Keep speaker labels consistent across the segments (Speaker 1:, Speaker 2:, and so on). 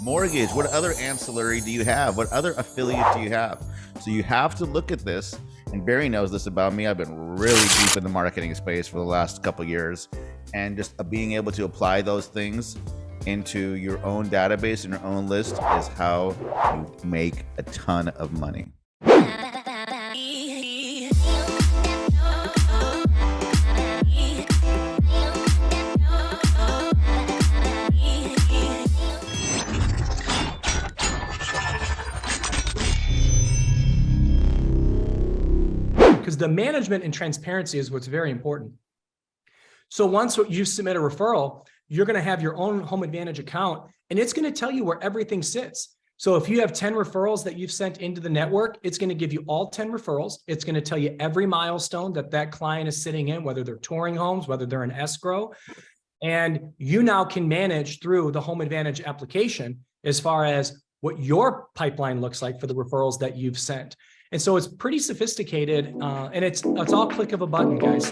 Speaker 1: mortgage? What other ancillary do you have? What other affiliate do you have? So you have to look at this, and Barry knows this about me. I've been really deep in the marketing space for the last couple of years, and just being able to apply those things into your own database and your own list is how you make a ton of money.
Speaker 2: Because the management and transparency is what's very important. So once you submit a referral, you're going to have your own Home Advantage account, and it's going to tell you where everything sits. So if you have 10 referrals that you've sent into the network, it's going to give you all 10 referrals. It's going to tell you every milestone that that client is sitting in, whether they're touring homes, whether they're in escrow. And you now can manage through the Home Advantage application as far as what your pipeline looks like for the referrals that you've sent. And so it's pretty sophisticated, and it's all click of a button, guys.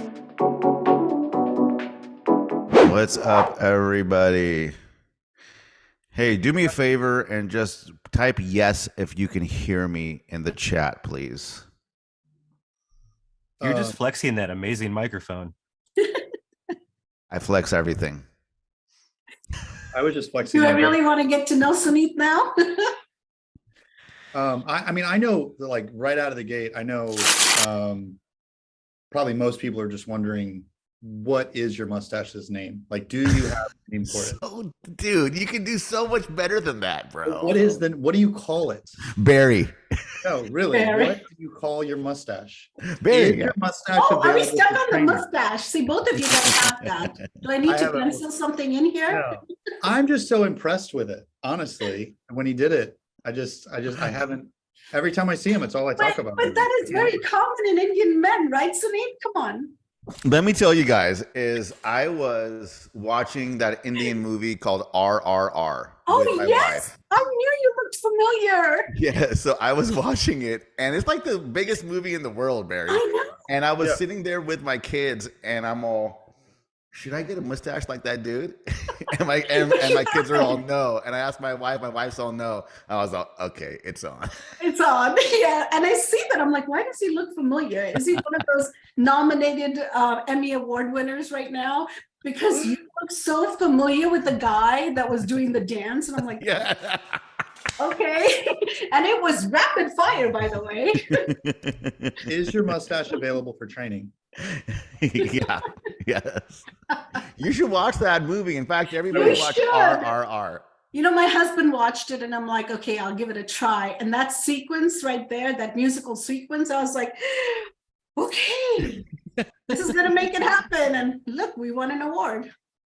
Speaker 1: What's up, everybody? Hey, do me a favor and just type yes if you can hear me in the chat, please.
Speaker 3: You're just flexing that amazing microphone.
Speaker 1: I flex everything.
Speaker 4: I was just flexing.
Speaker 5: Do I really want to get to know Suneet now?
Speaker 4: I mean, I know, like, right out of the gate, I know probably most people are just wondering, what is your mustache's name? Like, do you have a name for it?
Speaker 1: So, dude, you can do so much better than that, bro.
Speaker 4: What do you call it?
Speaker 1: Barry.
Speaker 4: No, really.
Speaker 5: Barry.
Speaker 4: What do you call your mustache?
Speaker 1: Barry.
Speaker 4: Is your mustache
Speaker 5: Oh, are we
Speaker 4: available
Speaker 5: stuck
Speaker 4: for
Speaker 5: on the
Speaker 4: training?
Speaker 5: mustache? See, both of you guys have that. Do I need
Speaker 4: I
Speaker 5: to
Speaker 4: have a-
Speaker 5: pencil something in here?
Speaker 4: No. I'm just so impressed with it, honestly. When he did it, I haven't. Every time I see him, it's all I talk about.
Speaker 5: But that is very common in Indian men, right, Suneet? Come on.
Speaker 1: Let me tell you guys, I was watching that Indian movie called RRR. with
Speaker 5: Oh,
Speaker 1: my
Speaker 5: yes.
Speaker 1: wife.
Speaker 5: I knew you looked familiar.
Speaker 1: Yeah, so I was watching it, and it's like the biggest movie in the world, Barry.
Speaker 5: I know.
Speaker 1: And I was sitting there with my kids, and I'm all, should I get a mustache like that dude? and my kids are all no. And I asked my wife's all no. I was all, okay, it's on.
Speaker 5: It's on. Yeah. And I see that. I'm like, why does he look familiar? Is he one of those nominated Emmy Award winners right now? Because you look so familiar with the guy that was doing the dance. And I'm like,
Speaker 1: Yeah.
Speaker 5: okay. And it was rapid fire, by the way.
Speaker 4: Is your mustache available for training?
Speaker 1: Yeah. Yes. You should watch that movie. In fact, everybody
Speaker 5: We
Speaker 1: watch
Speaker 5: should.
Speaker 1: RRR.
Speaker 5: You know, my husband watched it and I'm like, okay, I'll give it a try. And that sequence right there, that musical sequence, I was like, okay, this is going to make it happen. And look, we won an award.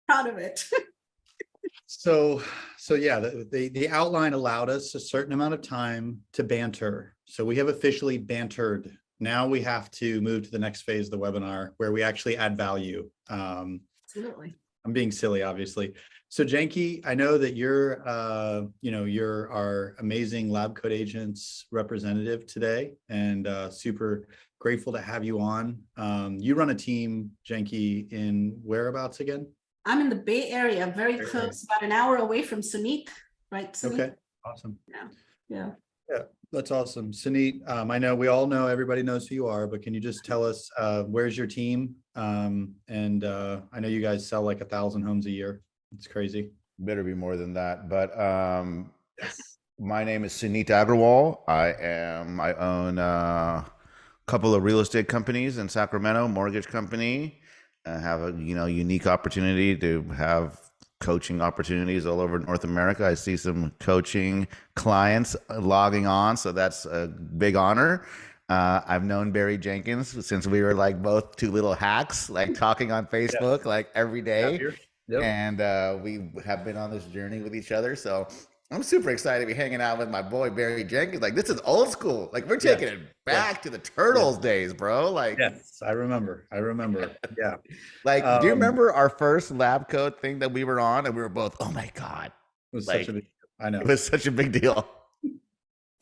Speaker 5: Proud of it.
Speaker 4: So yeah, the outline allowed us a certain amount of time to banter. So we have officially bantered. Now we have to move to the next phase of the webinar where we actually add value.
Speaker 5: Absolutely.
Speaker 4: I'm being silly, obviously. So Janki, I know that you're our amazing LabCoatAgents representative today, and super grateful to have you on. You run a team, Janki, in whereabouts again?
Speaker 5: I'm in the Bay Area, very close, about an hour away from Suneet, right? Suneet?
Speaker 4: Okay, awesome.
Speaker 5: Yeah.
Speaker 4: Yeah, that's awesome. Suneet, I know we all know, everybody knows who you are, but can you just tell us where's your team? And I know you guys sell like 1,000 homes a year. It's crazy.
Speaker 1: Better be more than that. But my name is Suneet Agarwal. I own a couple of real estate companies in Sacramento, mortgage company. I have a unique opportunity to have coaching opportunities all over North America. I see some coaching clients logging on, so that's a big honor. I've known Barry Jenkins since we were like both two little hacks, like talking on Facebook like every day.
Speaker 4: Yep.
Speaker 1: And we have been on this journey with each other. So I'm super excited to be hanging out with my boy Barry Jenkins. Like, this is old school. Like, we're taking it back to the Turtles days, bro. Like,
Speaker 4: yes, I remember. Yeah.
Speaker 1: Like, do you remember our first lab coat thing that we were on, and we were both, oh my God.
Speaker 4: It was
Speaker 1: Like,
Speaker 4: such a big, I know.
Speaker 1: It was such a big deal.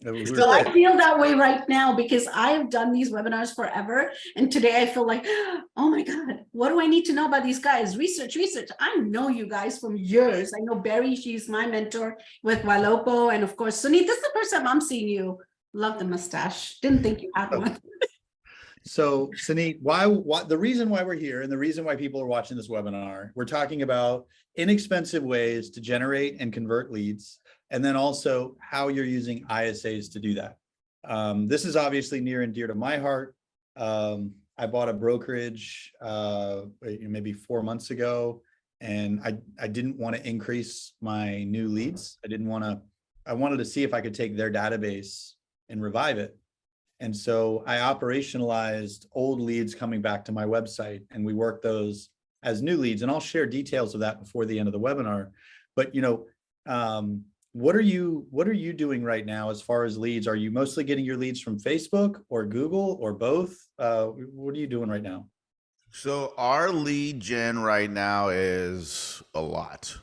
Speaker 5: So I feel that way right now because I've done these webinars forever. And today I feel like, oh my God, what do I need to know about these guys? Research. I know you guys from years. I know Barry, she's my mentor with Ylopo. And of course, Suneet, this is the first time I'm seeing you. Love the mustache. Didn't think you had one.
Speaker 4: So Suneet, why the reason why we're here and the reason why people are watching this webinar, we're talking about inexpensive ways to generate and convert leads, and then also how you're using ISAs to do that. This is obviously near and dear to my heart. I bought a brokerage maybe 4 months ago, and I didn't want to increase my new leads. I wanted to see if I could take their database and revive it. And so I operationalized old leads coming back to my website, and we work those as new leads. And I'll share details of that before the end of the webinar. But what are you doing right now as far as leads? Are you mostly getting your leads from Facebook or Google or both? What are you doing right now?
Speaker 1: So our lead gen right now is a lot.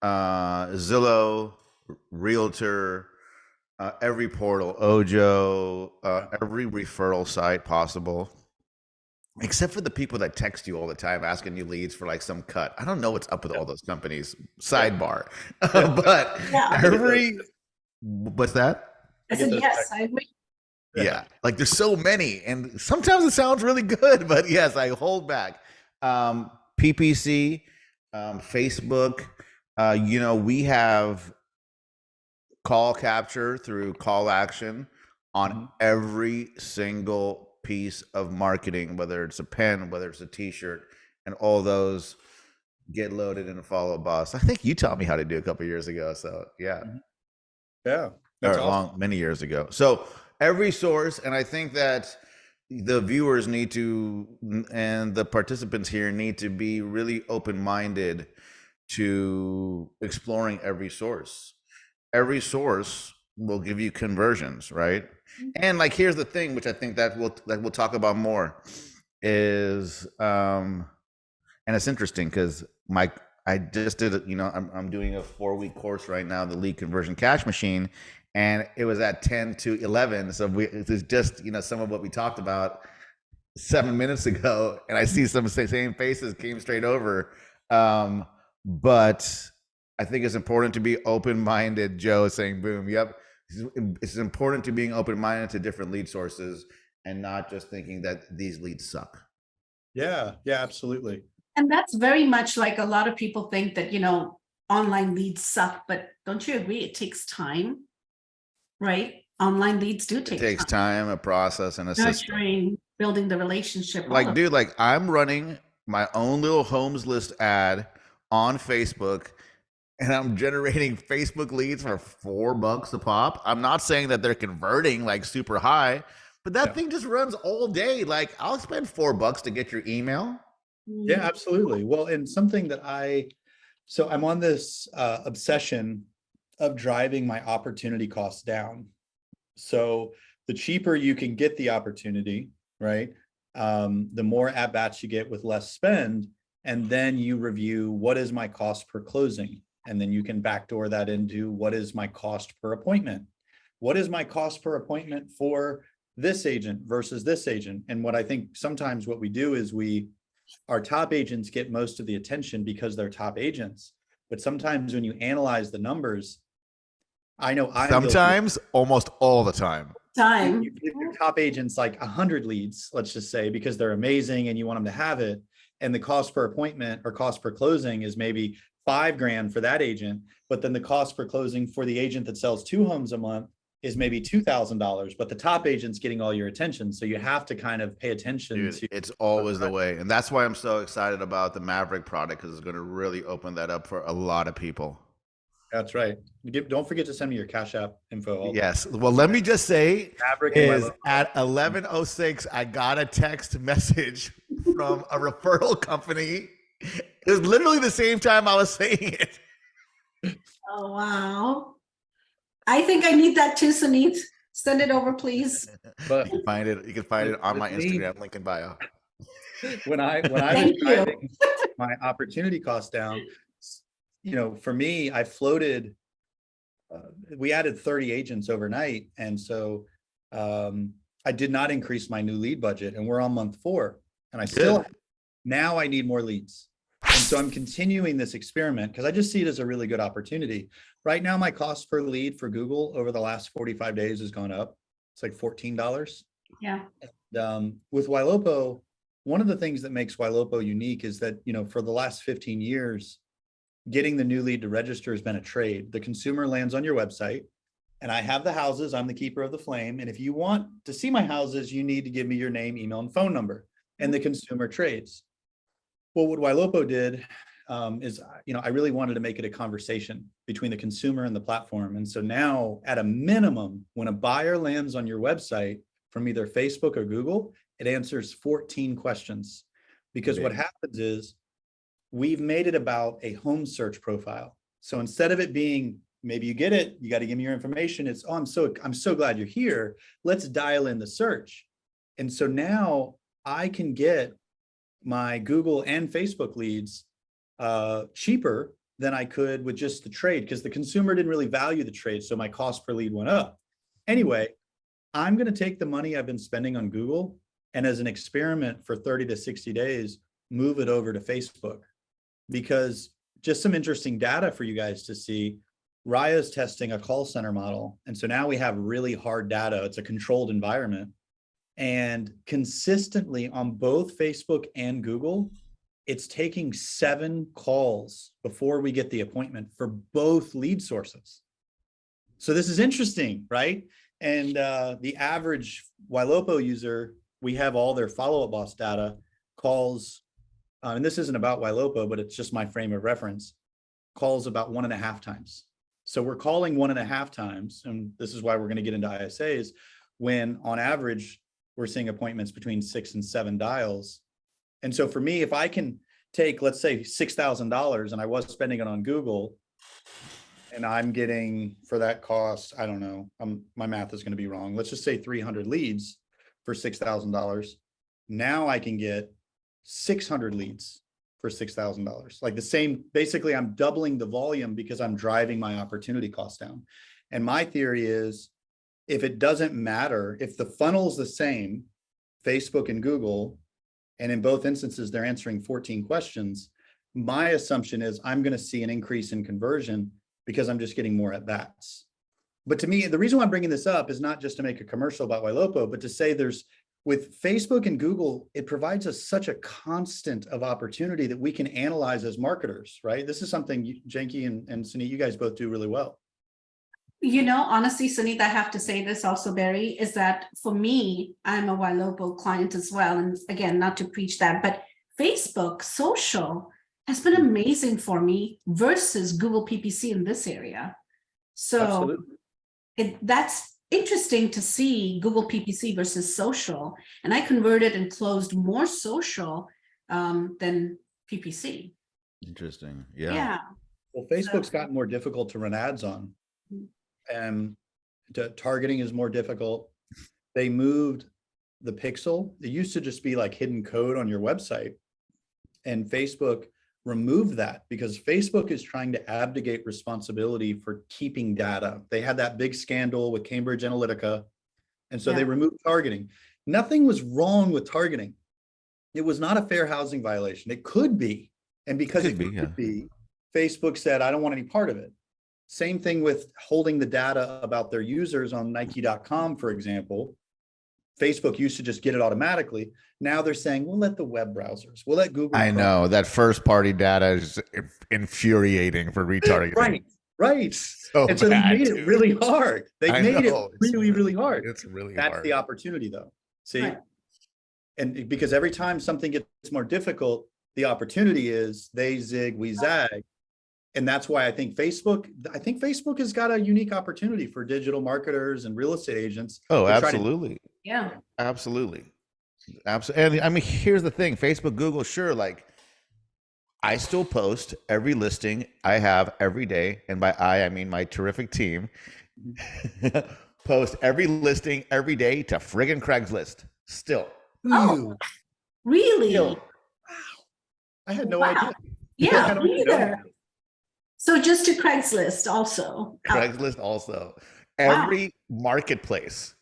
Speaker 1: Zillow, Realtor, every portal, Ojo, every referral site possible, except for the people that text you all the time asking you leads for like some cut. I don't know what's up with all those companies. Sidebar. But what's that?
Speaker 5: I said, yes, I agree.
Speaker 1: Yeah, like there's so many, and sometimes it sounds really good, but yes, I hold back. PPC, Facebook, we have call capture through call action on every single piece of marketing, whether it's a pen, whether it's a t-shirt, and all those get loaded in a Follow Boss. I think you taught me how to do a couple years ago. So yeah.
Speaker 4: Yeah. That's awesome.
Speaker 1: Many years ago. So every source, and I think that the viewers need to, and the participants here need to be really open-minded to exploring every source. Every source will give you conversions, right? And like, here's the thing, which I think that we'll talk about more is, and it's interesting because I just did, I'm doing a 4-week course right now, the lead conversion cash machine, and it was at 10 to 11. So it's just, some of what we talked about 7 minutes ago, and I see some same faces came straight over. But I think it's important to be open-minded. Joe is saying, boom, yep. It's important to being open-minded to different lead sources and not just thinking that these leads suck.
Speaker 4: Yeah, absolutely.
Speaker 5: And that's very much like a lot of people think that, online leads suck, but don't you agree? It takes time, right? Online leads do take time. It
Speaker 1: takes time, a process, and a system.
Speaker 5: Building the relationship.
Speaker 1: Like, dude, like I'm running my own little homes list ad on Facebook, and I'm generating Facebook leads for $4 a pop. I'm not saying that they're converting like super high, but that thing just runs all day. Like, I'll spend $4 to get your email.
Speaker 4: Yeah, absolutely. Well, and something that so I'm on this obsession of driving my opportunity costs down. So the cheaper you can get the opportunity, right? The more at-bats you get with less spend, and then you review what is my cost per closing. And then you can backdoor that into what is my cost per appointment? What is my cost per appointment for this agent versus this agent? And what I think sometimes what we do is our top agents get most of the attention because they're top agents. But sometimes when you analyze the numbers, I know
Speaker 1: sometimes almost all the time.
Speaker 4: You give your top agents like 100 leads, let's just say, because they're amazing and you want them to have it. And the cost per appointment or cost per closing is maybe $5,000 for that agent, but then the cost per closing for the agent that sells 2 homes a month is maybe $2,000, but the top agent's getting all your attention. So you have to kind of pay attention.
Speaker 1: Dude, it's always the way. And that's why I'm so excited about the Maverick product, because it's going to really open that up for a lot of people.
Speaker 4: That's right. Don't forget to send me your Cash App info.
Speaker 1: Yes. Well, let me just say is at 11:06, I got a text message from a referral company. It was literally the same time I was saying it.
Speaker 5: Oh, wow. I think I need that too, Suneet. Send it over, please.
Speaker 4: But
Speaker 1: you can find it on my Instagram link in bio.
Speaker 4: When I was driving my opportunity cost down, for me, I floated we added 30 agents overnight. And so I did not increase my new lead budget, and we're on month 4, and I still, now I need more leads. And so I'm continuing this experiment because I just see it as a really good opportunity. Right now, my cost per lead for Google over the last 45 days has gone up. It's like $14.
Speaker 5: Yeah.
Speaker 4: And, with Ylopo, one of the things that makes Ylopo unique is that, for the last 15 years, getting the new lead to register has been a trade. The consumer lands on your website, and I have the houses. I'm the keeper of the flame. And if you want to see my houses, you need to give me your name, email, and phone number. And the consumer trades. Well, what Ylopo did is, I really wanted to make it a conversation between the consumer and the platform. And so now, at a minimum, when a buyer lands on your website from either Facebook or Google, it answers 14 questions. Because what happens is, we've made it about a home search profile. So instead of it being, maybe you get it, you got to give me your information. It's, oh, I'm so glad you're here. Let's dial in the search. And so now I can get my Google and Facebook leads cheaper than I could with just the trade, because the consumer didn't really value the trade. So my cost per lead went up. Anyway, I'm going to take the money I've been spending on Google, and as an experiment for 30 to 60 days, move it over to Facebook. Because just some interesting data for you guys to see, Raya's testing a call center model. And so now we have really hard data. It's a controlled environment. And consistently on both Facebook and Google, it's taking 7 calls before we get the appointment for both lead sources. So this is interesting, right? And the average Ylopo user, we have all their follow-up boss data, calls, and this isn't about Ylopo, but it's just my frame of reference, calls about 1.5 times. So we're calling 1.5 times, and this is why we're going to get into ISAs, when on average, we're seeing appointments between 6 and 7 dials. And so for me, if I can take, let's say $6,000, and I was spending it on Google, and I'm getting for that cost, I don't know, my math is going to be wrong. Let's just say 300 leads for $6,000. Now I can get 600 leads for $6,000. Like the same, basically I'm doubling the volume because I'm driving my opportunity cost down. And my theory is, if it doesn't matter, if the funnel's the same, Facebook and Google, and in both instances, they're answering 14 questions, my assumption is I'm going to see an increase in conversion because I'm just getting more at bats. But to me, the reason why I'm bringing this up is not just to make a commercial about Ylopo, but to say with Facebook and Google, it provides us such a constant of opportunity that we can analyze as marketers, right? This is something Janki and Suneet, you guys both do really well.
Speaker 5: Honestly, Suneet, I have to say this also, Barry, is that for me, I'm a Ylopo client as well. And again, not to preach that, but Facebook social has been amazing for me versus Google PPC in this area. So that's interesting to see Google PPC versus social. And I converted and closed more social than PPC.
Speaker 1: Interesting. Yeah.
Speaker 5: Yeah.
Speaker 4: Well, Facebook's gotten more difficult to run ads on. And targeting is more difficult. They moved the pixel. It used to just be like hidden code on your website. And Facebook removed that because Facebook is trying to abdicate responsibility for keeping data. They had that big scandal with Cambridge Analytica. And so they removed targeting. Nothing was wrong with targeting. It was not a fair housing violation. It could be. And because it could be, Facebook said, I don't want any part of it. Same thing with holding the data about their users on Nike.com, for example. Facebook used to just get it automatically. Now they're saying, we'll let the web browsers, we'll let Google.
Speaker 1: I know that first party data is infuriating for retargeting.
Speaker 4: Right.
Speaker 1: So
Speaker 4: and so they made it really hard. They made it really hard.
Speaker 1: It's really
Speaker 4: That's
Speaker 1: hard.
Speaker 4: the opportunity though. See?
Speaker 5: Right.
Speaker 4: And because every time something gets more difficult, the opportunity is they zig, we zag. And that's why I think Facebook has got a unique opportunity for digital marketers and real estate agents.
Speaker 1: Oh, absolutely.
Speaker 5: Yeah.
Speaker 1: Absolutely. Absolutely. And I mean, here's the thing, Facebook, Google, sure. Like I still post every listing I have every day. And by I mean my terrific team post every listing every day to friggin' Craigslist still.
Speaker 5: Oh, really?
Speaker 4: Still. Wow. I had no idea.
Speaker 5: Yeah, me either. So just to Craigslist also.
Speaker 1: Craigslist also.
Speaker 5: Wow.
Speaker 1: Every marketplace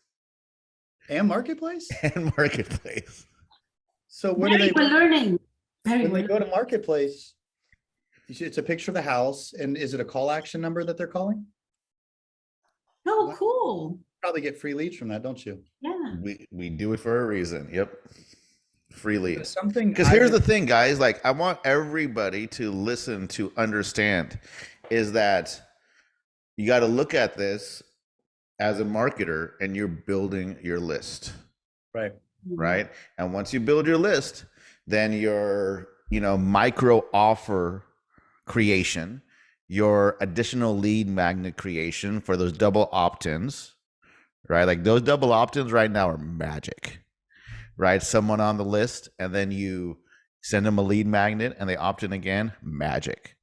Speaker 4: And marketplace.
Speaker 1: and marketplace.
Speaker 4: So what do
Speaker 5: Barry,
Speaker 4: they
Speaker 5: we're learning. Barry,
Speaker 4: when they
Speaker 5: we're
Speaker 4: go to marketplace? It's a picture of the house, and is it a call action number that they're calling?
Speaker 5: Oh, cool.
Speaker 4: Probably get free leads from that, don't you?
Speaker 5: Yeah.
Speaker 1: We do it for a reason. Yep. Free
Speaker 4: But
Speaker 1: leads.
Speaker 4: something
Speaker 1: Because
Speaker 4: I've
Speaker 1: here's the
Speaker 4: been-
Speaker 1: thing, guys. Like, I want everybody to listen to understand is that you got to look at this as a marketer and you're building your list,
Speaker 4: right.
Speaker 1: right? And once you build your list, then your, micro offer creation, your additional lead magnet creation for those double opt-ins, right? Like those double opt-ins right now are magic, right? Someone on the list and then you send them a lead magnet and they opt in again, magic.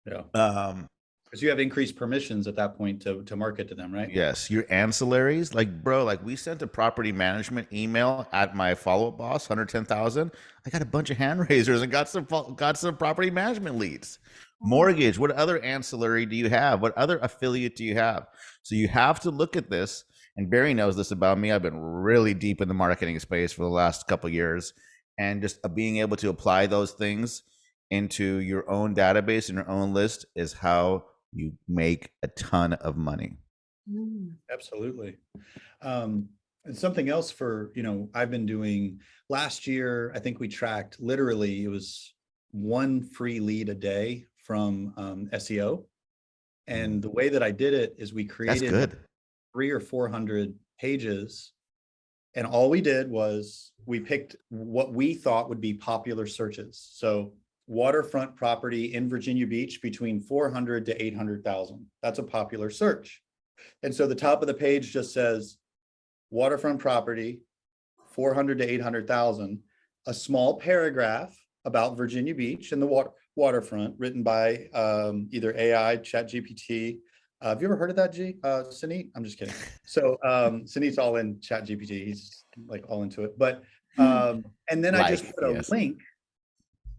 Speaker 4: Yeah. Because you have increased permissions at that point to market to them, right?
Speaker 1: Yes, your ancillaries, like bro, like we sent a property management email at my follow-up boss, 110,000. I got a bunch of hand raisers and got some property management leads. Mortgage, what other ancillary do you have? What other affiliate do you have? So you have to look at this, and Barry knows this about me. I've been really deep in the marketing space for the last couple of years, and just being able to apply those things into your own database and your own list is how you make a ton of money.
Speaker 4: Absolutely. And something else I've been doing last year, I think we tracked literally, it was one free lead a day from SEO. And the way that I did it is we created 300 or 400 pages. And all we did was we picked what we thought would be popular searches. So waterfront property in Virginia Beach between 400 to 800,000. That's a popular search. And so the top of the page just says waterfront property, 400 to 800,000, a small paragraph about Virginia Beach and the waterfront written by either AI, ChatGPT. Have you ever heard of that, Suneet? I'm just kidding. So Suneet's all in ChatGPT. He's like all into it. But and then I just put a link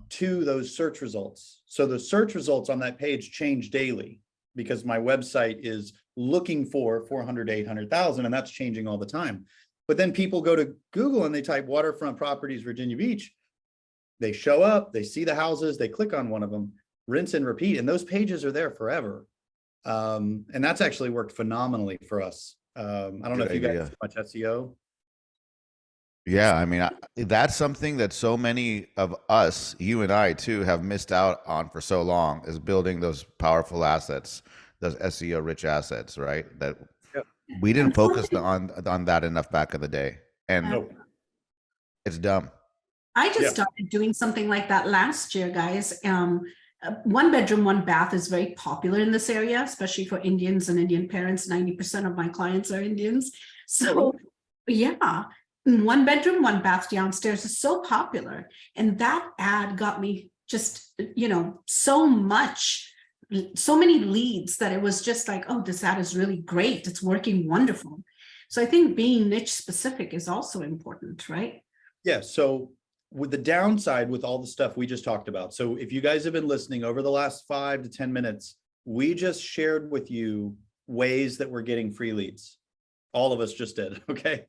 Speaker 4: to those search results. So the search results on that page change daily because my website is looking for 400 to 800,000, and that's changing all the time. But then people go to Google and they type waterfront properties, Virginia Beach. They show up, they see the houses, they click on one of them, rinse and repeat, and those pages are there forever. And that's actually worked phenomenally for us. I don't know if you guys do much SEO.
Speaker 1: Yeah, I mean, that's something that so many of us, you and I too, have missed out on for so long, is building those powerful assets, those SEO rich assets, right? That we didn't focus on that enough back in the day, and it's dumb.
Speaker 5: I just started doing something like that last year, guys. One bedroom, one bath is very popular in this area, especially for Indians and Indian parents. 90% of my clients are Indians. So yeah, one bedroom, one bath downstairs is so popular. And that ad got me just, so many leads that it was just like, oh, this ad is really great. It's working wonderful. So I think being niche specific is also important, right?
Speaker 4: Yeah. So with the downside with all the stuff we just talked about. So if you guys have been listening over the last 5 to 10 minutes, we just shared with you ways that we're getting free leads. All of us just did. Okay.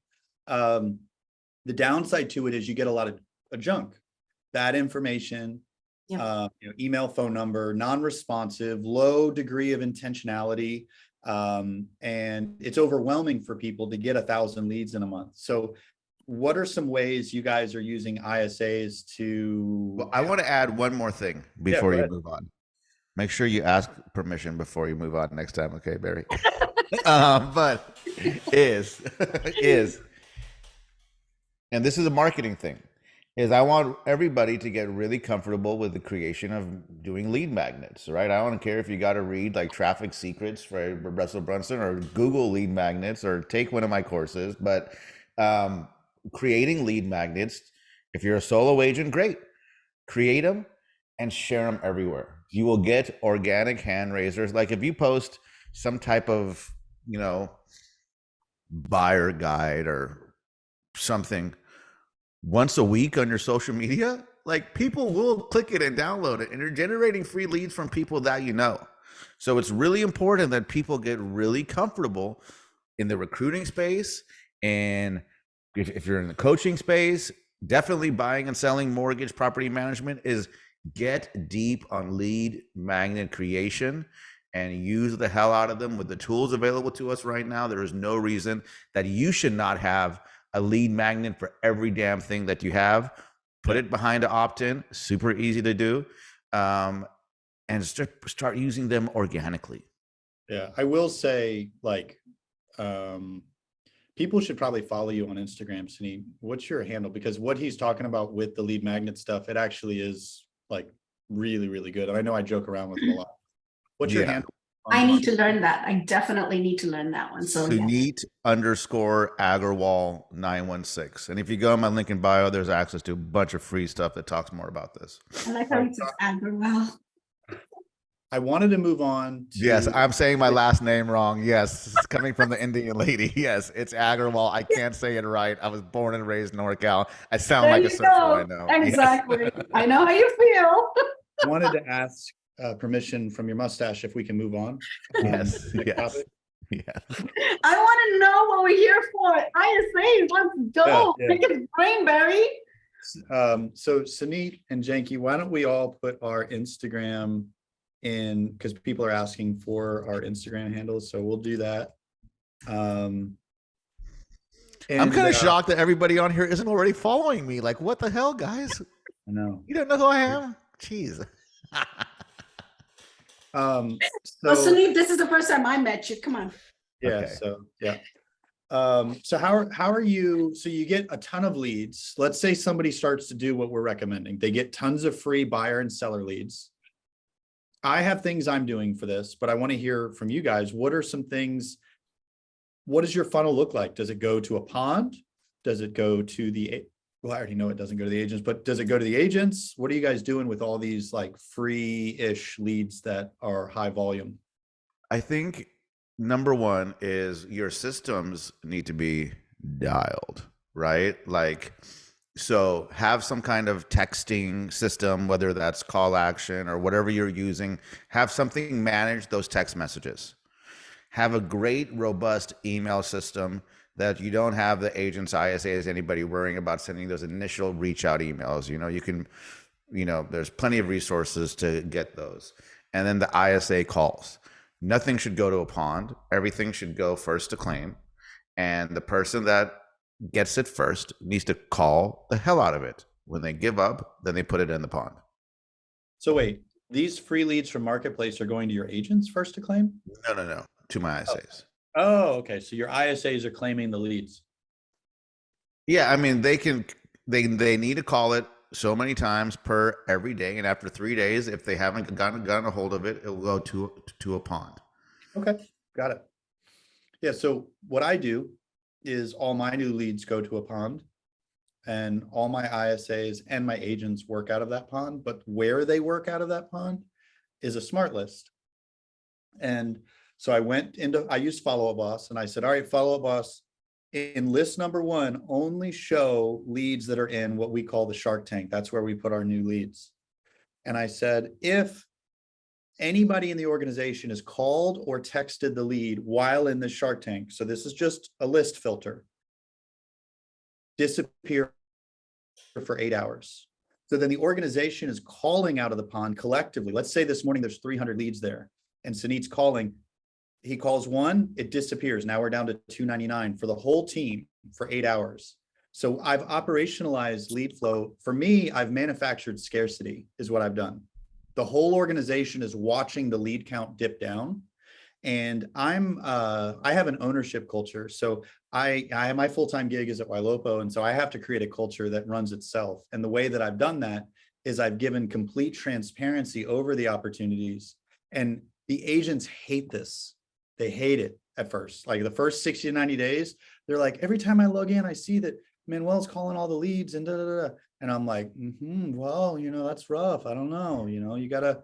Speaker 4: The downside to it is you get a lot of junk, bad information, email, phone number, non-responsive, low degree of intentionality. And it's overwhelming for people to get 1,000 leads in a month. So what are some ways you guys are using ISAs to?
Speaker 1: Well, I want to add one more thing before you move on. Make sure you ask permission before you move on next time, okay, Barry? But and this is a marketing thing, is I want everybody to get really comfortable with the creation of doing lead magnets, right? I don't care if you got to read like Traffic Secrets for Russell Brunson or Google lead magnets or take one of my courses, but creating lead magnets, if you're a solo agent, great. Create them and share them everywhere. You will get organic hand raisers. Like if you post some type of, buyer guide or something once a week on your social media, like people will click it and download it, and you're generating free leads from people that you know. So it's really important that people get really comfortable in the recruiting space. And if you're in the coaching space, definitely buying and selling mortgage property management is get deep on lead magnet creation and use the hell out of them with the tools available to us right now. There is no reason that you should not have a lead magnet for every damn thing that you have. Put it behind an opt-in, super easy to do, and start using them organically.
Speaker 4: Yeah, I will say, like, people should probably follow you on Instagram, Suneet. What's your handle? Because what he's talking about with the lead magnet stuff, it actually is like really, really good. And I know I joke around with it a lot. What's your handle?
Speaker 5: I need to learn that. I definitely need to learn that one. So
Speaker 1: Suneet _Agarwal 916. And if you go on my link in bio, there's access to a bunch of free stuff that talks more about this.
Speaker 5: I like how it says Agarwal.
Speaker 4: I wanted to move on to,
Speaker 1: yes, I'm saying my last name wrong. Yes, it's coming from the Indian lady. Yes, it's Agarwal. I can't say it right. I was born and raised in NorCal. I sound
Speaker 5: There
Speaker 1: like a
Speaker 5: you
Speaker 1: surfer.
Speaker 5: go.
Speaker 1: I know.
Speaker 5: Exactly.
Speaker 1: Yes.
Speaker 5: I know how you feel.
Speaker 4: I wanted to ask permission from your mustache if we can move on.
Speaker 1: Yes.
Speaker 4: Next
Speaker 1: Yes.
Speaker 4: topic.
Speaker 1: Yes.
Speaker 5: I want to know what we're here for. ISAs, let's go.
Speaker 4: Yeah.
Speaker 5: Pick his brain, Barry.
Speaker 4: So Suneet and Janki, why don't we all put our Instagram in, because people are asking for our Instagram handles, so we'll do that.
Speaker 1: I'm kind of shocked that everybody on here isn't already following me. Like, what the hell, guys?
Speaker 4: I know.
Speaker 1: You don't know who I am? Jeez.
Speaker 5: Oh, Suneet, this is the first time I met you. Come on.
Speaker 4: Yeah.
Speaker 1: Okay.
Speaker 4: So yeah. So how are you? So you get a ton of leads. Let's say somebody starts to do what we're recommending. They get tons of free buyer and seller leads. I have things I'm doing for this, but I want to hear from you guys. What are some things? What does your funnel look like? Does it go to a pond? Does it go to the, well, I already know it doesn't go to the agents, but does it go to the agents? What are you guys doing with all these like free-ish leads that are high volume?
Speaker 1: I think number one is your systems need to be dialed, right? Like, so have some kind of texting system, whether that's call action or whatever you're using, have something manage those text messages. Have a great, robust email system that you don't have the agents, ISAs, anybody worrying about sending those initial reach out emails. There's plenty of resources to get those. And then the ISA calls. Nothing should go to a pond. Everything should go first to claim. And the person that gets it first needs to call the hell out of it. When they give up, then they put it in the pond.
Speaker 4: So wait, these free leads from Marketplace are going to your agents first to claim?
Speaker 1: No. To my ISAs.
Speaker 4: Oh, okay. So your ISAs are claiming the leads.
Speaker 1: Yeah, I mean, they need to call it so many times per every day, and after 3 days, if they haven't gotten a hold of it, it will go to a pond.
Speaker 4: Okay, got it. Yeah, so what I do is all my new leads go to a pond, and all my ISAs and my agents work out of that pond, but where they work out of that pond is a smart list. And so I used Follow Up Boss, and I said, all right, Follow Up Boss, in list number 1, only show leads that are in what we call the Shark Tank. That's where we put our new leads. And I said, if anybody in the organization is called or texted the lead while in the Shark Tank, so this is just a list filter, disappear for 8 hours. So then the organization is calling out of the pond collectively. Let's say this morning there's 300 leads there, and Suneet's calling. He calls one, it disappears. Now we're down to 299 for the whole team for 8 hours. So I've operationalized lead flow. For me, I've manufactured scarcity is what I've done. The whole organization is watching the lead count dip down. And I have an ownership culture. So my full-time gig is at Ylopo. And so I have to create a culture that runs itself. And the way that I've done that is I've given complete transparency over the opportunities. And the agents hate this. They hate it at first. Like the first 60 to 90 days, they're like, every time I log in, I see that Manuel's calling all the leads and And I'm like, well, that's rough. I don't know, you gotta,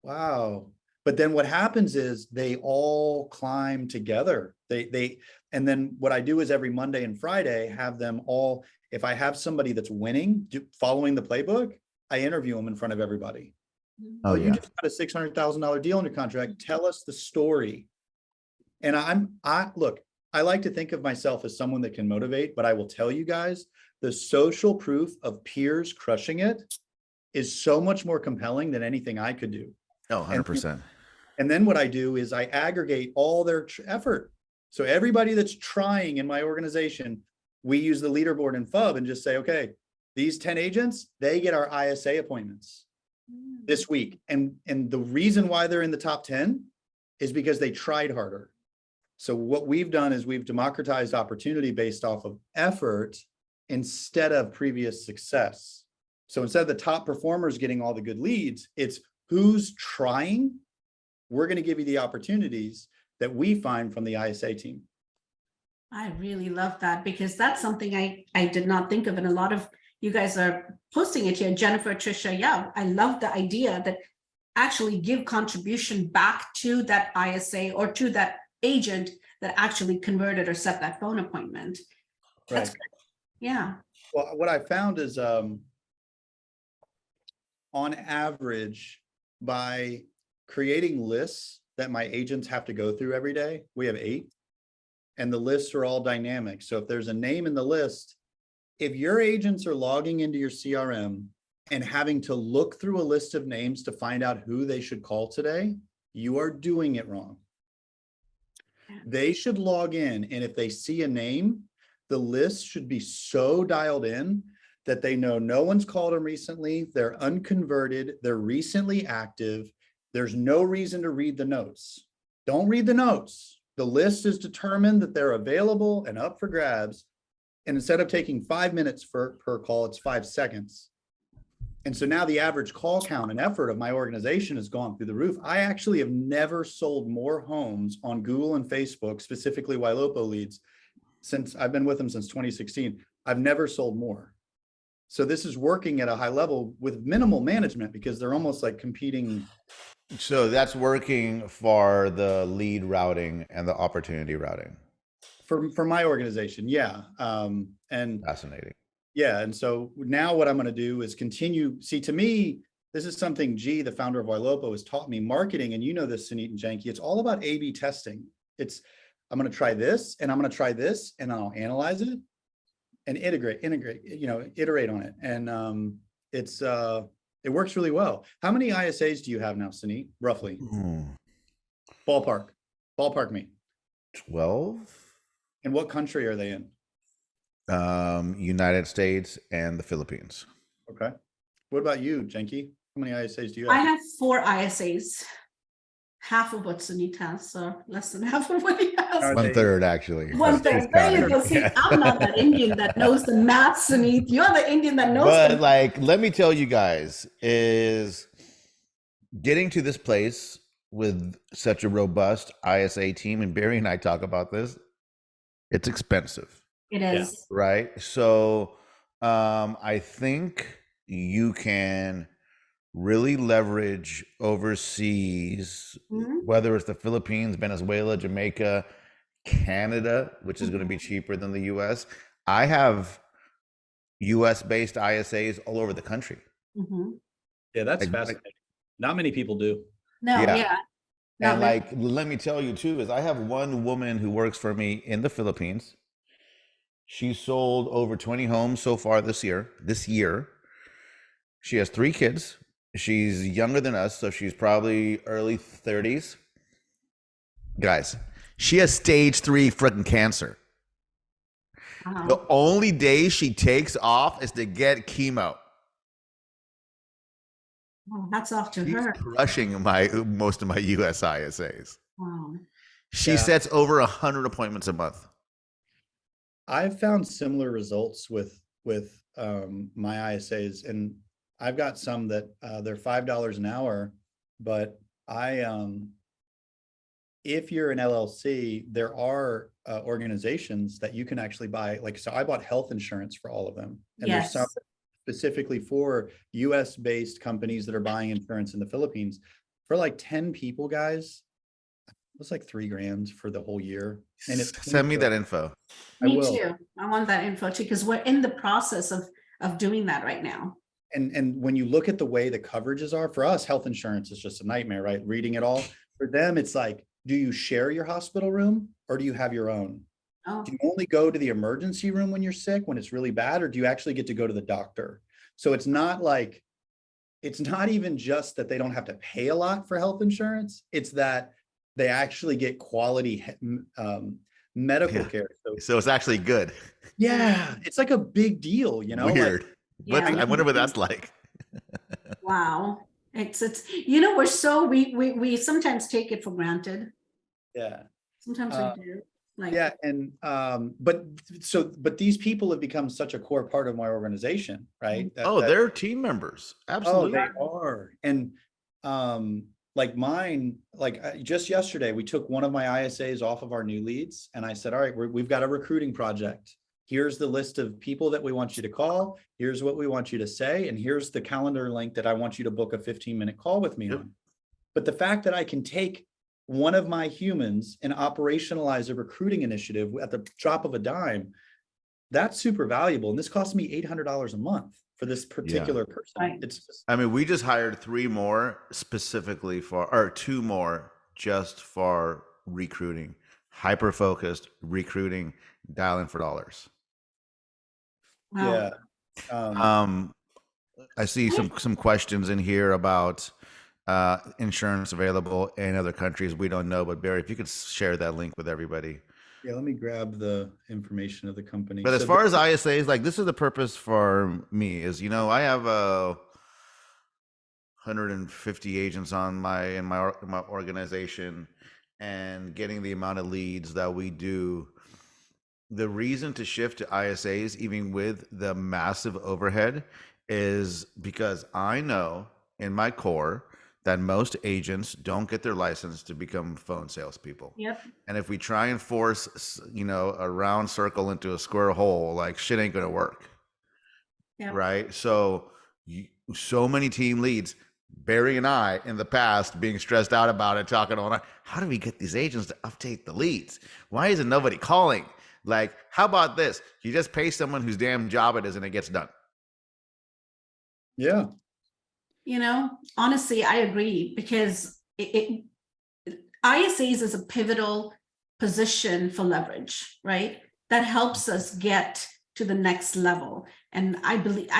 Speaker 4: wow. But then what happens is they all climb together. And then what I do is every Monday and Friday have them all, if I have somebody that's winning, following the playbook, I interview them in front of everybody.
Speaker 1: Oh,
Speaker 4: Well, you
Speaker 1: yeah.
Speaker 4: just got a $600,000 deal under contract. Tell us the story. And I look, I like to think of myself as someone that can motivate, but I will tell you guys, the social proof of peers crushing it is so much more compelling than anything I could do.
Speaker 1: Oh, 100%.
Speaker 4: And then what I do is I aggregate all their effort. So everybody that's trying in my organization, we use the leaderboard in FUB and just say, okay, these 10 agents, they get our ISA appointments this week. And the reason why they're in the top 10 is because they tried harder. So what we've done is we've democratized opportunity based off of effort instead of previous success. So instead of the top performers getting all the good leads, it's who's trying. We're going to give you the opportunities that we find from the ISA team.
Speaker 5: I really love that, because that's something I did not think of. And a lot of you guys are posting it here. Jennifer, Trisha, yeah, I love the idea that actually give contribution back to that ISA or to that agent that actually converted or set that phone appointment. That's
Speaker 4: Right.
Speaker 5: great. Yeah.
Speaker 4: Well, what I found is on average, by creating lists that my agents have to go through every day, we have 8, and the lists are all dynamic. So if there's a name in the list, if your agents are logging into your CRM and having to look through a list of names to find out who they should call today, you are doing it wrong. They should log in, and if they see a name, the list should be so dialed in that they know no one's called them recently, they're unconverted, they're recently active. There's no reason to read the notes. Don't read the notes. The list is determined that they're available and up for grabs. And instead of taking 5 minutes per call, it's 5 seconds. And so now the average call count and effort of my organization has gone through the roof. I actually have never sold more homes on Google and Facebook, specifically Ylopo leads, since I've been with them since 2016. I've never sold more. So this is working at a high level with minimal management, because they're almost like competing.
Speaker 1: So that's working for the lead routing and the opportunity routing.
Speaker 4: For my organization. Yeah. And
Speaker 1: Fascinating.
Speaker 4: yeah. And so now what I'm going to do is continue. See, to me, this is something G, the founder of Ylopo, has taught me marketing. And you know this, Suneet and Janki, it's all about A/B testing. I'm going to try this and I'm going to try this, and I'll analyze it and integrate, iterate on it. And it works really well. How many ISAs do you have now, Suneet? Roughly. Ballpark me.
Speaker 1: 12.
Speaker 4: And what country are they in?
Speaker 1: United States and the Philippines.
Speaker 4: Okay. What about you, Janki? How many ISAs do you
Speaker 5: I
Speaker 4: have?
Speaker 5: have 4 ISAs. Half of what Suneet has, so less than half of what he has.
Speaker 4: Are they-
Speaker 1: 1/3 actually.
Speaker 5: 1/3. There you go. See, I'm not that Indian that knows the math, Suneet. You're the Indian that knows
Speaker 1: But
Speaker 5: the
Speaker 1: like, let me tell you guys, is getting to this place with such a robust ISA team, and Barry and I talk about this, it's expensive,
Speaker 5: It is.
Speaker 1: right? So I think you can really leverage overseas,
Speaker 5: Mhm.
Speaker 1: whether it's the Philippines, Venezuela, Jamaica, Canada, which is going to be cheaper than the US. I have US based ISAs all over the country.
Speaker 5: Mhm.
Speaker 4: Yeah, that's
Speaker 1: Like-
Speaker 4: fascinating. Not many people do.
Speaker 5: No,
Speaker 1: Yeah.
Speaker 5: yeah. Not
Speaker 1: And
Speaker 5: many.
Speaker 1: like, let me tell you too, is I have one woman who works for me in the Philippines. She sold over 20 homes so far this year. She has 3 kids. She's younger than us, so she's probably early 30s. Guys, she has stage 3 freaking cancer.
Speaker 5: Wow.
Speaker 1: The only day she takes off is to get chemo.
Speaker 5: Oh, hats off to
Speaker 1: She's
Speaker 5: her.
Speaker 1: crushing most of my US ISAs.
Speaker 5: Wow.
Speaker 1: She
Speaker 4: Yeah.
Speaker 1: sets over 100 appointments a month.
Speaker 4: I've found similar results with my ISAs, and I've got some that they're $5 an hour, but if you're an LLC, there are organizations that you can actually buy. Like, so I bought health insurance for all of them, and there's some
Speaker 5: Yes.
Speaker 4: specifically for US based companies that are buying insurance in the Philippines. For like 10 people, guys, it was like $3,000 for the whole year. And
Speaker 1: Send me that info.
Speaker 4: I
Speaker 5: Me
Speaker 4: will.
Speaker 5: too. I want that info too, because we're in the process of doing that right now.
Speaker 4: And when you look at the way the coverages are, for us, health insurance is just a nightmare, right? Reading it all. For them, it's like, do you share your hospital room or do you have your own?
Speaker 5: Oh,
Speaker 4: Do you only go to the emergency room when you're sick, when it's really bad, or do you actually get to go to the doctor? So it's not like, it's not even just that they don't have to pay a lot for health insurance. It's that they actually get quality medical
Speaker 1: Yeah.
Speaker 4: care. So
Speaker 1: So it's actually good.
Speaker 4: yeah, it's like a big deal, you know,
Speaker 1: Weird.
Speaker 5: yeah.
Speaker 1: I wonder what that's like.
Speaker 5: Wow. It's, we're so, we sometimes take it for granted.
Speaker 4: yeah.
Speaker 5: Sometimes
Speaker 4: Uh,
Speaker 5: we do. Like,
Speaker 4: Yeah, and but these people have become such a core part of my organization, right?
Speaker 1: Oh, they're team members.
Speaker 4: Oh,
Speaker 1: Absolutely.
Speaker 4: they are. And like mine, like just yesterday, we took one of my ISAs off of our new leads, and I said, all right, we've got a recruiting project. Here's the list of people that we want you to call. Here's what we want you to say, and here's the calendar link that I want you to book a 15-minute call with me
Speaker 1: Yep.
Speaker 4: on. But the fact that I can take one of my humans and operationalize a recruiting initiative at the drop of a dime, that's super valuable. And this cost me $800 a month for this particular person.
Speaker 5: Right.
Speaker 4: It's just,
Speaker 1: I mean, we just hired 3 more specifically or 2 more just for recruiting, hyper focused recruiting, dialing for dollars.
Speaker 5: wow.
Speaker 4: yeah.
Speaker 1: I see some questions in here about insurance available in other countries. We don't know, but Barry, if you could share that link with everybody.
Speaker 4: Yeah, let me grab the information of the company.
Speaker 1: But as
Speaker 4: So
Speaker 1: far as ISAs, like this is the purpose for me is, I have 150 agents on in my organization, and getting the amount of leads that we do. The reason to shift to ISAs, even with the massive overhead, is because I know in my core that most agents don't get their license to become phone salespeople.
Speaker 5: Yep.
Speaker 1: And if we try and force, a round circle into a square hole, like shit ain't gonna work.
Speaker 5: Yep.
Speaker 1: Right? So, so many team leads, Barry and I in the past being stressed out about it, talking all night. How do we get these agents to update the leads? Why isn't nobody calling? Like, how about this? You just pay someone whose damn job it is and it gets done.
Speaker 4: yeah,
Speaker 5: Honestly, I agree because ISAs is a pivotal position for leverage, right? That helps us get to the next level. And I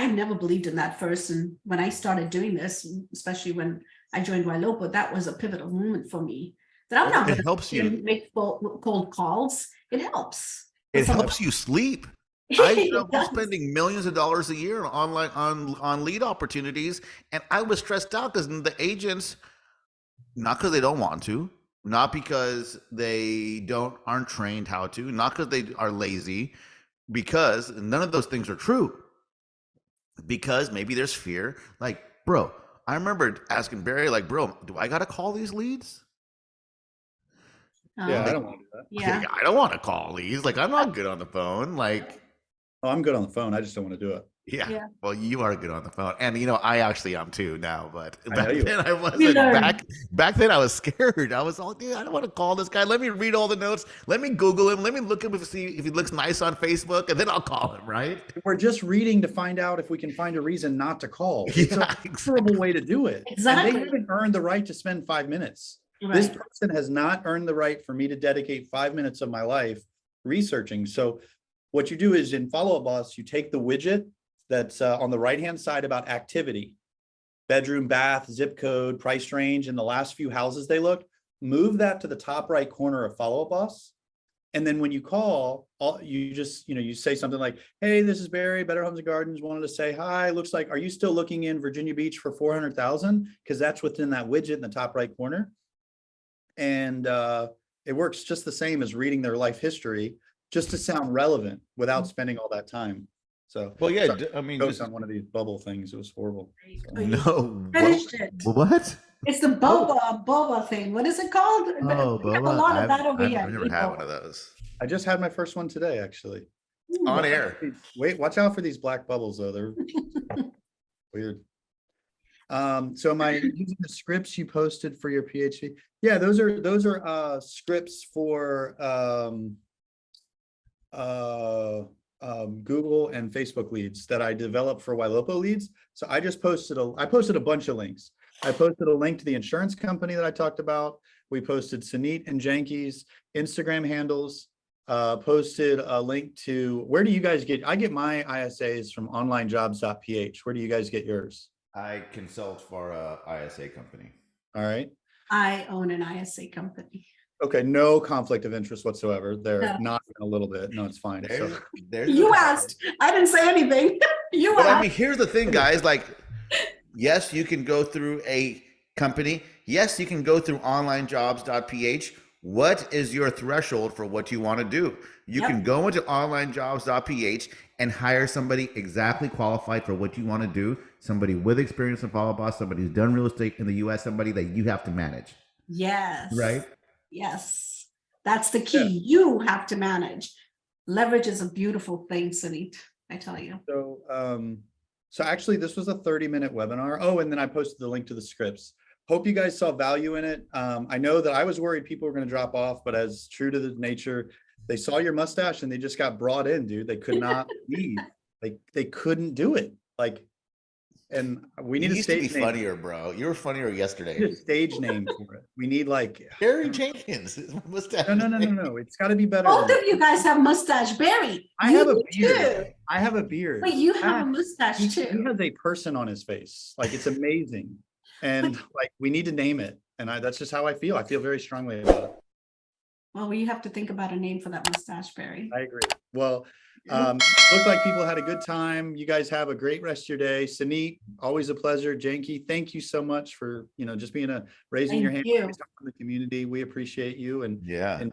Speaker 5: never believed in that first. And when I started doing this, especially when I joined Ylopo, that was a pivotal moment for me. That I'm not going
Speaker 1: It helps
Speaker 5: to
Speaker 1: you.
Speaker 5: make cold calls. It helps.
Speaker 1: It helps you sleep.
Speaker 5: It
Speaker 1: I'm
Speaker 5: does.
Speaker 1: spending millions of dollars a year on lead opportunities, and I was stressed out because the agents, not because they don't want to, not because they aren't trained how to, not because they are lazy, because none of those things are true. Because maybe there's fear. Like, bro, I remember asking Barry, like, bro, do I gotta call these leads?
Speaker 4: yeah, I
Speaker 5: Oh,
Speaker 4: don't want to do that.
Speaker 5: yeah.
Speaker 1: I don't want to call these. Like, I'm not good on the phone. Like,
Speaker 4: Oh, I'm good on the phone. I just don't want to do it.
Speaker 1: yeah.
Speaker 5: Yeah.
Speaker 1: Well, you are good on the phone, and I actually am too now. But
Speaker 4: I
Speaker 1: back
Speaker 4: know you
Speaker 1: then I
Speaker 5: We
Speaker 1: wasn't.
Speaker 5: learned.
Speaker 1: Back then I was scared. I was all, dude, I don't want to call this guy. Let me read all the notes. Let me Google him. Let me look him and see if he looks nice on Facebook, and then I'll call him. Right?
Speaker 4: We're just reading to find out if we can find a reason not to call. It's
Speaker 1: Yeah,
Speaker 4: a horrible way to do it.
Speaker 5: Exactly.
Speaker 4: And they haven't earned the right to spend 5 minutes. This
Speaker 5: Right.
Speaker 4: person has not earned the right for me to dedicate 5 minutes of my life researching. So what you do is in Follow Up Boss, you take the widget that's on the right-hand side about activity, bedroom, bath, zip code, price range, and the last few houses they looked, move that to the top right corner of Follow Up Boss. And then when you call, you just, you say something like, hey, this is Barry, Better Homes and Gardens, wanted to say, hi, looks like, are you still looking in Virginia Beach for 400,000? Because that's within that widget in the top right corner. And it works just the same as reading their life history, just to sound relevant without spending all that time. So,
Speaker 1: Well, yeah.
Speaker 4: sorry,
Speaker 1: I mean,
Speaker 4: goes on one of these bubble things. It was horrible.
Speaker 5: Oh, you
Speaker 1: no.
Speaker 5: finished it.
Speaker 1: What?
Speaker 5: It's the boba thing. What is it called?
Speaker 1: Oh,
Speaker 5: We have a
Speaker 1: boba.
Speaker 5: lot of that over here.
Speaker 1: I've never had one of those
Speaker 4: I just had my first one today, actually.
Speaker 1: on air.
Speaker 4: Wait, watch out for these black bubbles, though. They're weird. So am I using the scripts you posted for your PhD? Yeah, those are scripts for Google and Facebook leads that I developed for Ylopo leads. So I just posted a bunch of links. I posted a link to the insurance company that I talked about. We posted Suneet and Janki's Instagram handles, posted a link to, where do you guys get, I get my ISAs from onlinejobs.ph. Where do you guys get yours?
Speaker 1: I consult for a ISA company.
Speaker 4: All right.
Speaker 5: I own an ISA company.
Speaker 4: Okay, no conflict of interest whatsoever. They're
Speaker 5: No.
Speaker 4: not a little bit. No, it's fine. So,
Speaker 1: There's
Speaker 5: You
Speaker 1: no-
Speaker 5: asked. I didn't say anything. You
Speaker 1: But I
Speaker 5: asked.
Speaker 1: mean, here's the thing, guys. Like, yes, you can go through a company. Yes, you can go through onlinejobs.ph. What is your threshold for what you want to do? You
Speaker 5: Yep.
Speaker 1: can go into onlinejobs.ph and hire somebody exactly qualified for what you want to do. Somebody with experience in follow boss, somebody who's done real estate in the US, somebody that you have to manage.
Speaker 5: Yes.
Speaker 1: Right?
Speaker 5: Yes. That's the key. You have to manage. Leverage is a beautiful thing, Suneet, I tell you.
Speaker 4: so actually this was a 30-minute webinar. Oh, and then I posted the link to the scripts. Hope you guys saw value in it. I know that I was worried people were going to drop off, but as true to the nature, they saw your mustache and they just got brought in, dude. They could not leave. They couldn't do it. Like, and we need
Speaker 1: You
Speaker 4: a
Speaker 1: used to be
Speaker 4: stage name.
Speaker 1: funnier, bro. You were funnier
Speaker 4: We need
Speaker 1: yesterday.
Speaker 4: a stage name for it. We need like
Speaker 1: Barry Jenkins. His mustache.
Speaker 4: no. It's got to be better.
Speaker 5: Both
Speaker 4: than
Speaker 5: of you guys have mustache. Barry,
Speaker 4: I
Speaker 5: you
Speaker 4: have a
Speaker 5: do
Speaker 4: beard.
Speaker 5: too.
Speaker 4: I have a beard.
Speaker 5: Wait, you have a
Speaker 4: Ah,
Speaker 5: mustache
Speaker 4: he
Speaker 5: too.
Speaker 4: has a person on his face. Like, it's amazing. And like, we need to name it. And that's just how I feel. I feel very strongly about it.
Speaker 5: Well, you have to think about a name for that mustache, Barry.
Speaker 4: I agree. Well, looked like people had a good time. You guys have a great rest of your day. Suneet, always a pleasure. Janki, thank you so much for, just being raising your hand
Speaker 5: Thank you.
Speaker 4: from the community. We appreciate you. And
Speaker 1: Yeah.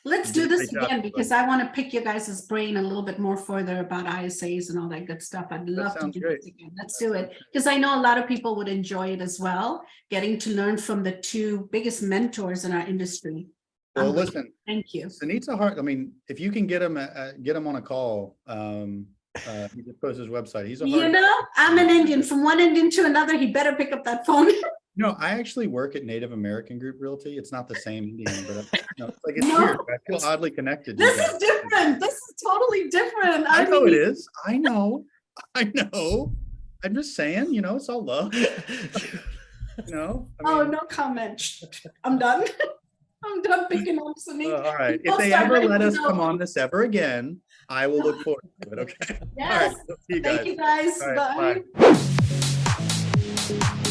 Speaker 5: Let's
Speaker 4: You
Speaker 5: do
Speaker 4: did a
Speaker 5: this
Speaker 4: great job,
Speaker 5: again because I want to pick your guys' brain a little bit more further about ISAs and all that good stuff. I'd love to
Speaker 4: sounds
Speaker 5: do
Speaker 4: great.
Speaker 5: this again. Let's do it. Because I know a lot of people would enjoy it as well, getting to learn from the two biggest mentors in our industry.
Speaker 4: well, listen,
Speaker 5: Thank you.
Speaker 4: Suneet's a hard, I mean, if you can get him on a call, he just posts his website. He's a
Speaker 5: You
Speaker 4: hard.
Speaker 5: know, I'm an Indian. From one Indian to another, he better pick up that phone.
Speaker 4: No, I actually work at Native American Group Realty. It's not the same Indian, but it's like it's
Speaker 5: No.
Speaker 4: weird. I feel oddly connected. to you
Speaker 5: This is
Speaker 4: guys.
Speaker 5: different. This is totally different.
Speaker 4: I know it
Speaker 5: mean,
Speaker 4: is. I know. I'm just saying, it's all love.
Speaker 5: Oh, no comment. I'm done. I'm done picking on Suneet.
Speaker 4: All right. If
Speaker 5: People
Speaker 4: they
Speaker 5: start
Speaker 4: ever
Speaker 5: letting
Speaker 4: let
Speaker 5: me
Speaker 4: us
Speaker 5: know.
Speaker 4: come on this ever again, I will look forward to it. Okay.
Speaker 5: Yes.
Speaker 4: All right. See you guys.
Speaker 5: Thank you guys.
Speaker 4: All right,
Speaker 5: Bye.
Speaker 4: bye.